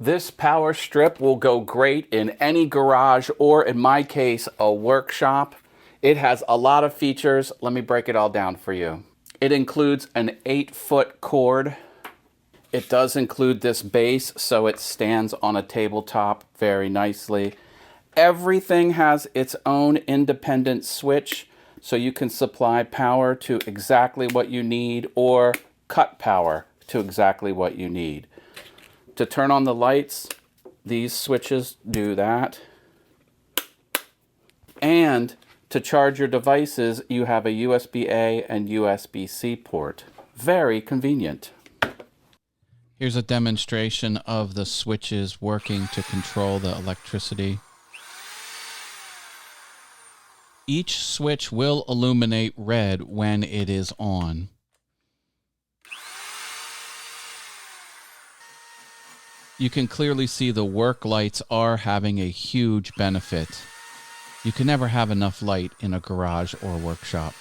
This power strip will go great in any garage or, in my case, a workshop. It has a lot of features. Let me break it all down for you. It includes an 8-foot cord. It does include this base, so it stands on a tabletop very nicely. Everything has its own independent switch, so you can supply power to exactly what you need or cut power to exactly what you need. To turn on the lights, these switches do that. And to charge your devices, you have a USB-A and USB-C port. Very convenient. Here's a demonstration of the switches working to control the electricity. Each switch will illuminate red when it is on. You can clearly see the work lights are having a huge benefit. You can never have enough light in a garage or workshop.